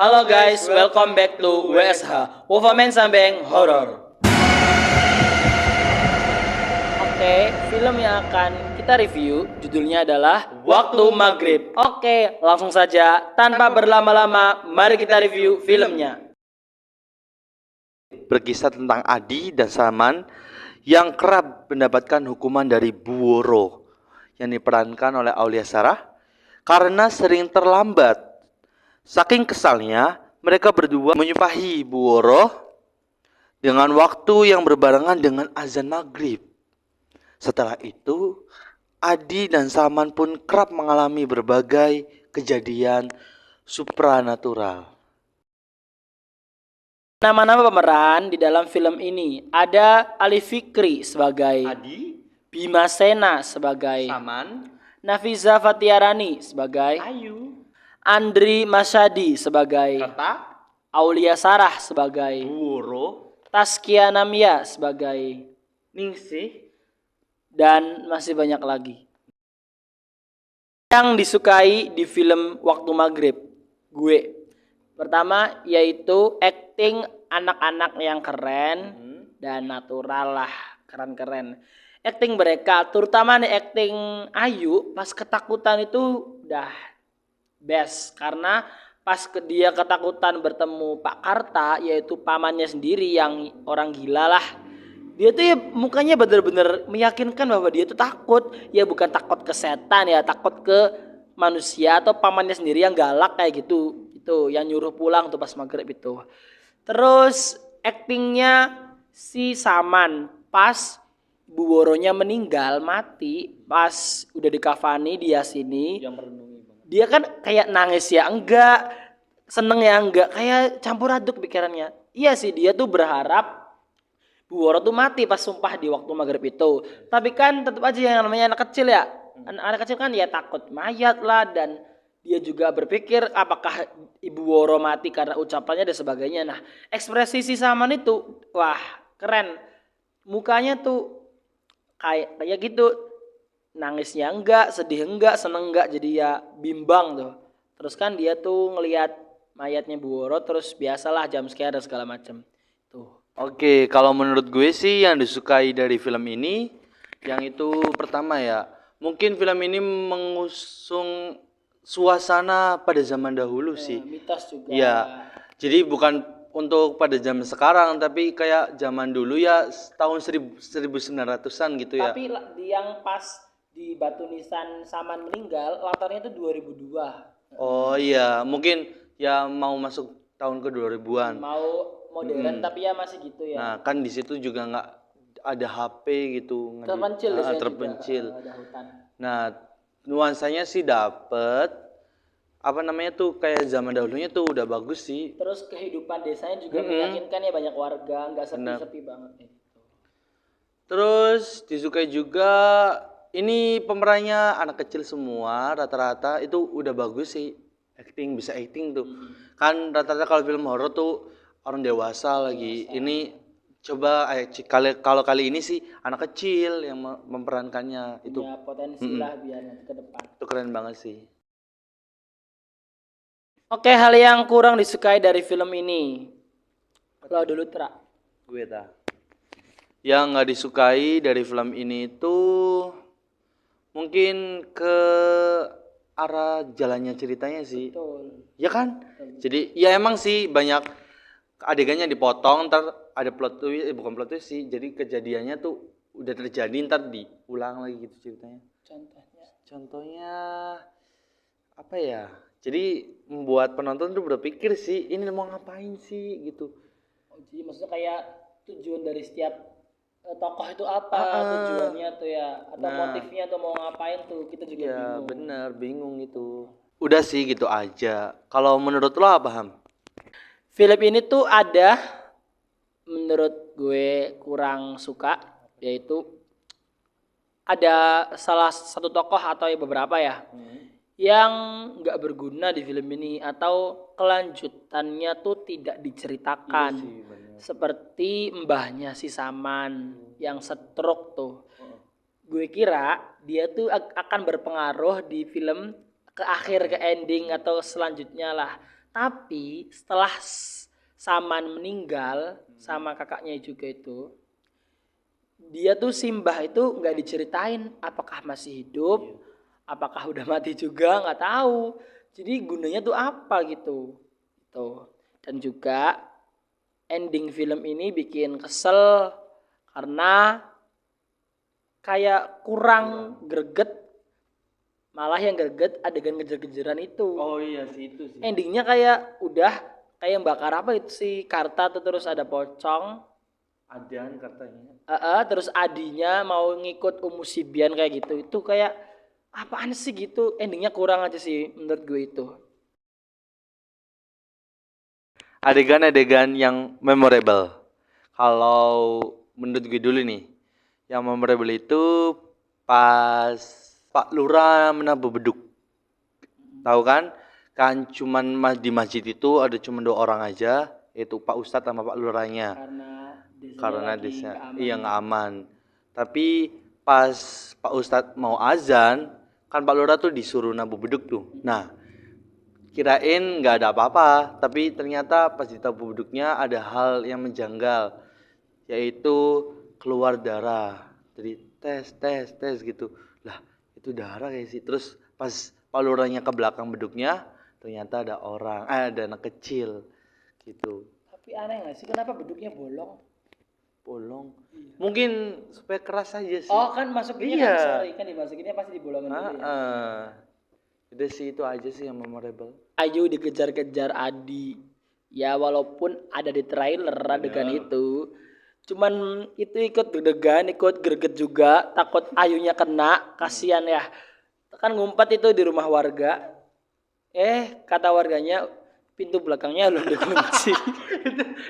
Halo guys, welcome back to WSH, Wofamen Sambeng Horror. Oke, film yang akan kita review judulnya adalah Waktu Maghrib. Oke, langsung saja tanpa berlama-lama, mari kita review filmnya. Berkisah tentang Adi dan Salman yang kerap mendapatkan hukuman dari Bu Woro yang diperankan oleh Aulia Sarah karena sering terlambat. Saking kesalnya, mereka berdua menyumpahi Bu Woro dengan waktu yang berbarengan dengan azan maghrib. Setelah itu, Adi dan Salman pun kerap mengalami berbagai kejadian supranatural. Nama-nama pemeran di dalam film ini ada Ali Fikri sebagai Adi, Bima Sena sebagai Salman, Nafiza Fatiarani sebagai Ayu, Andri Masyadi sebagai Kata, Aulia Sarah sebagai Bu Woro, Taskia Namia sebagai Ningsih, dan masih banyak lagi. Yang disukai di film Waktu Maghrib gue pertama yaitu acting anak-anak yang keren dan natural lah, keren-keren. Acting mereka, terutama nih acting Ayu pas ketakutan itu udah best karena pas dia ketakutan bertemu Pak Karta yaitu pamannya sendiri yang orang gila lah. Dia tuh ya mukanya bener-bener meyakinkan bahwa dia tuh takut, ya bukan takut ke setan ya, takut ke manusia atau pamannya sendiri yang galak kayak gitu. Itu yang nyuruh pulang tuh pas maghrib itu. Terus actingnya si Saman pas Bu Woronya meninggal mati pas udah dikafani dia sini. Dia kan kayak nangis ya enggak, seneng ya enggak, kayak campur aduk pikirannya. Iya sih dia tuh berharap Bu Woro tuh mati pas sumpah di waktu maghrib itu. Tapi kan tetap aja yang namanya anak kecil ya. Anak kecil kan ya takut mayat lah dan dia juga berpikir apakah Ibu Woro mati karena ucapannya dan sebagainya. Nah, ekspresi si Saman itu wah keren. Mukanya tuh kayak gitu. Nangisnya enggak, sedih enggak, seneng enggak, jadi ya bimbang tuh. Terus kan dia tuh ngelihat mayatnya Bu Woro terus biasalah jam scare dan segala macam. Tuh. Oke, kalau menurut gue sih yang disukai dari film ini, yang itu pertama ya, mungkin film ini mengusung suasana pada zaman dahulu sih. Mitos juga. Ya, jadi bukan untuk pada zaman sekarang, tapi kayak zaman dulu ya, tahun 1900-an gitu ya. Tapi yang pas di Batu Nisan Saman meninggal, latarnya itu 2002. Oh iya, mungkin ya mau masuk tahun ke 2000-an. Mau modern tapi ya masih gitu ya. Nah, kan di situ juga nggak ada HP gitu, Terpencil di sana terpencil. juga, ada hutan. Nah, nuansanya sih dapet, apa namanya tuh kayak zaman dahulunya tuh udah bagus sih. Terus kehidupan desanya juga meyakinkan ya, banyak warga, nggak sepi-sepi banget nih. Terus disukai juga ini pemerannya anak kecil semua, rata-rata itu udah bagus sih. Bisa acting tuh. Kan rata-rata kalau film horor tuh orang dewasa lagi. Ini coba kalau kali ini sih anak kecil yang memerankannya itu. Ya potensi lah biar nanti ke depan. Itu keren banget sih. Oke, hal yang kurang disukai dari film ini. Lo dulu Tra. Gue yang nggak disukai dari film ini tuh mungkin ke arah jalannya ceritanya sih. Betul. Ya kan? Jadi ya emang sih banyak adegannya dipotong, ntar ada plot twist, bukan plot twist sih. Jadi kejadiannya tuh udah terjadi, ntar diulang lagi gitu ceritanya. Contohnya apa ya? Jadi membuat penonton tuh berpikir sih, ini mau ngapain sih gitu. Oh, jadi maksudnya kayak tujuan dari setiap tokoh itu apa, tujuannya tuh ya, atau motifnya tuh mau ngapain tuh, kita juga bingung. Ya bener, bingung gitu. Udah sih gitu aja. Kalau menurut lo apa, Ham? Film ini tuh ada menurut gue kurang suka, yaitu ada salah satu tokoh atau beberapa ya yang nggak berguna di film ini atau kelanjutannya tuh tidak diceritakan. Seperti mbahnya si Saman yang stroke tuh. Gue kira dia tuh akan berpengaruh di film ke akhir, ke ending atau selanjutnya lah. Tapi setelah Saman meninggal sama kakaknya juga itu, dia tuh Simbah itu nggak diceritain apakah masih hidup, apakah udah mati juga nggak tahu. Jadi gunanya tuh apa gitu. Tuh. Dan juga ending film ini bikin kesel karena kayak kurang greget, malah yang greget adegan ngejar-ngejaran itu. Oh iya sih itu sih. Endingnya kayak udah kayak bakar apa itu sih Karta tuh, terus ada pocong. Adan katanya. Terus adinya mau ngikut Umusibian kayak gitu. Itu kayak apaan sih gitu. Endingnya kurang aja sih menurut gue itu. Adegan-adegan yang memorable. Kalau menurut gue dulu nih, yang memorable itu pas Pak Lurah menabuh beduk. Tahu kan? Kan cuman di masjid itu ada cuma 2 orang aja, yaitu Pak Ustadz sama Pak Lurahnya. Karena desa iya nggak aman. Tapi pas Pak Ustadz mau azan, kan Pak Lurah tuh disuruh nabuh beduk tuh. Nah, kirain nggak ada apa-apa, tapi ternyata pas ditabuh beduknya ada hal yang menjanggal, yaitu keluar darah. Jadi tes gitu. Lah, itu darah kayak sih. Terus pas Pak Lurahnya ke belakang beduknya, ternyata ada orang, ada anak kecil gitu. Tapi aneh nggak sih kenapa beduknya bolong? Bolong. Mungkin supaya keras aja sih. Oh kan masukinnya Iya. kan sorry kan dimasukinnya pasti dibolongin dulu ya. Udah sih itu aja sih yang memorable. Ayu dikejar-kejar Adi. Ya walaupun ada di trailer adegan itu. Cuman itu ikut deg-degan, ikut greget juga, takut Ayunya kena, kasihan ya. Kan ngumpet itu di rumah warga. Kata warganya pintu belakangnya belum dikunci.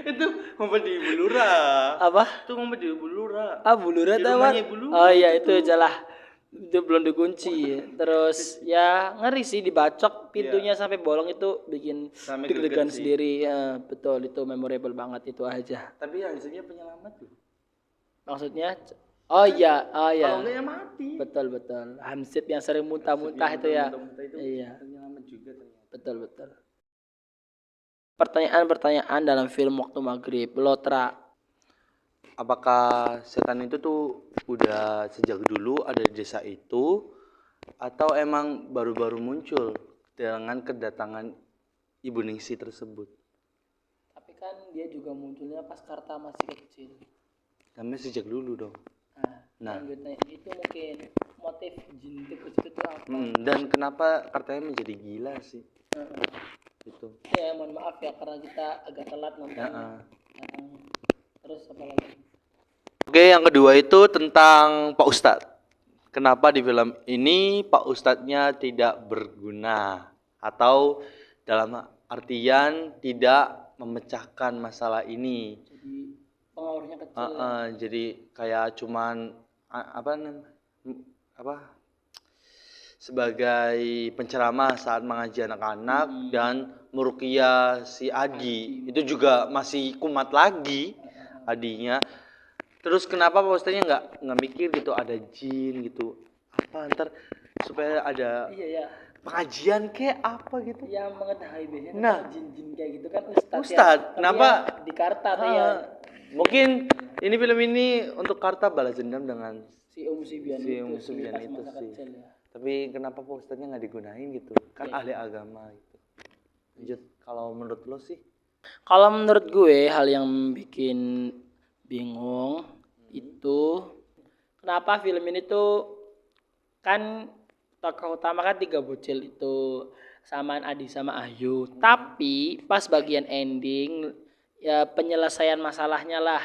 itu ngumpet di Bulura. Apa? Itu ngumpet di Bulura. Bulura Di tahu. rumahnya Bulura Oh iya itu jelas. Itu belum dikunci. Terus ya ngeri sih dibacok pintunya sampai bolong itu bikin Sampai deg-degan greget sih. sendiri. Ya, betul itu memorable banget itu aja. Tapi hasilnya penyelamat tuh. Maksudnya oh iya. Kalau enggak ya mati. Betul. Hamsid yang sering muntah-muntah itu ya. Muntah-muntah itu Iya, penyelamat juga ternyata. betul. Pertanyaan-pertanyaan dalam film Waktu Maghrib. Lotra. Apakah setan itu tuh udah sejak dulu ada di desa itu, atau emang baru-baru muncul dengan kedatangan Ibu Ningsi tersebut? Tapi kan dia juga munculnya pas Karta masih kecil. Kami sejak dulu dong. Nah, itu mungkin motif jin tikus itu tuh apa? Dan kenapa katanya menjadi gila sih? Itu. Ya mohon maaf ya karena kita agak telat nonton. Terus apa lagi? Oke, yang kedua itu tentang Pak Ustadz. Kenapa di film ini Pak Ustadznya tidak berguna, atau dalam artian tidak memecahkan masalah ini. Jadi pengaruhnya kecil. Jadi kayak cuman sebagai penceramah saat mengaji anak-anak dan meruqyah si Adi. Itu juga masih kumat lagi Adinya. Terus kenapa Pak Ustadznya nggak mikir gitu ada jin gitu, apa ntar supaya ada pengajian kayak apa gitu yang mengetahui biasanya nah jin-jin kayak gitu kan Ustadz kenapa di Karta tuh ya mungkin ini film ini untuk Karta balas dendam dengan si Umusibian itu sih ya. Tapi kenapa Pak Ustadznya nggak digunain gitu kan ahli agama gitu. Lanjut, kalau menurut lo sih? Kalau menurut gue hal yang bikin bingung itu kenapa film ini tuh kan tokoh utama kan 3 bocil itu Saman, Adi sama Ayu. Tapi pas bagian ending ya penyelesaian masalahnya lah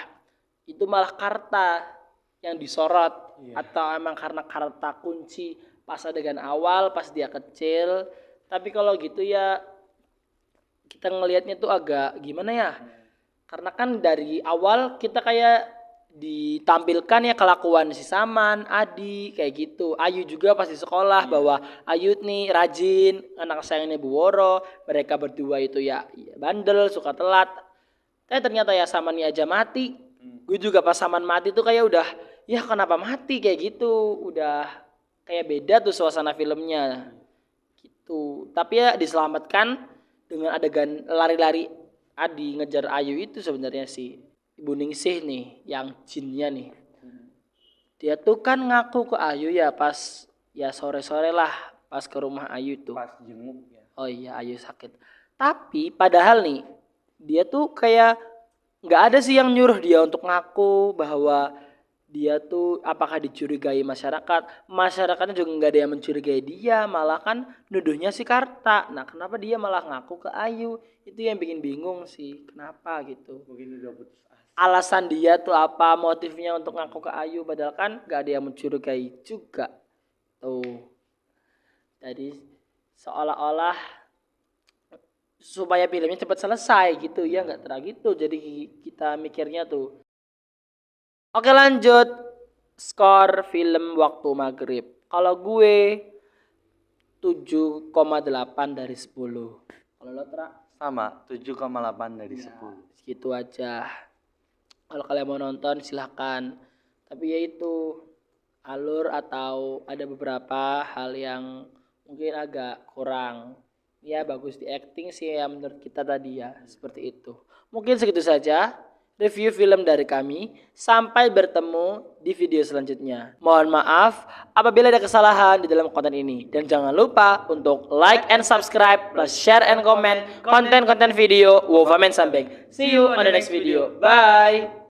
itu malah Karta yang disorot atau emang karena Karta kunci pas adegan awal pas dia kecil. Tapi kalau gitu ya kita ngelihatnya tuh agak gimana ya? Karena kan dari awal kita kayak ditampilkan ya kelakuan si Saman, Adi kayak gitu. Ayu juga pas di sekolah bahwa Ayu nih rajin, anak sayangnya Bu Woro. Mereka berdua itu ya bandel, suka telat. Tapi ternyata ya Samannya aja mati. Gue juga pas Saman mati tuh kayak udah ya kenapa mati kayak gitu. Udah kayak beda tuh suasana filmnya. Gitu. Tapi ya diselamatkan dengan adegan lari-lari Adi ngejar Ayu itu sebenarnya si Ibu Ningsih nih yang jinnya nih. Dia tuh kan ngaku ke Ayu ya pas ya sore-sore lah pas ke rumah Ayu tuh. Pas jenguk ya. Oh iya Ayu sakit. Tapi padahal nih dia tuh kayak nggak ada sih yang nyuruh dia untuk ngaku bahwa dia tuh apakah dicurigai masyarakat. Masyarakatnya juga nggak ada yang mencurigai dia, malah kan nuduhnya si Karta. Nah kenapa dia malah ngaku ke Ayu? Itu yang bikin bingung sih, kenapa gitu. Mungkin udah putus asa. Alasan dia tuh apa, motifnya untuk ngaku ke Ayu, padahal kan nggak ada yang mencurigai juga. Tuh. Jadi seolah-olah supaya filmnya cepat selesai gitu ya, nggak gitu. Jadi kita mikirnya tuh. Oke lanjut, skor film Waktu Maghrib. Kalau gue 7,8 dari 10. Kalau lo Tra? Sama, 7,8 dari 10. Segitu aja. Kalau kalian mau nonton silahkan. Tapi ya itu alur atau ada beberapa hal yang mungkin agak kurang. Ya bagus di acting sih ya menurut kita tadi ya. Seperti itu. Mungkin segitu saja review film dari kami. Sampai bertemu di video selanjutnya. Mohon maaf apabila ada kesalahan di dalam konten ini. Dan jangan lupa untuk like and subscribe plus share and comment konten-konten video Wofamen Sambeng. See you on the next video. Bye.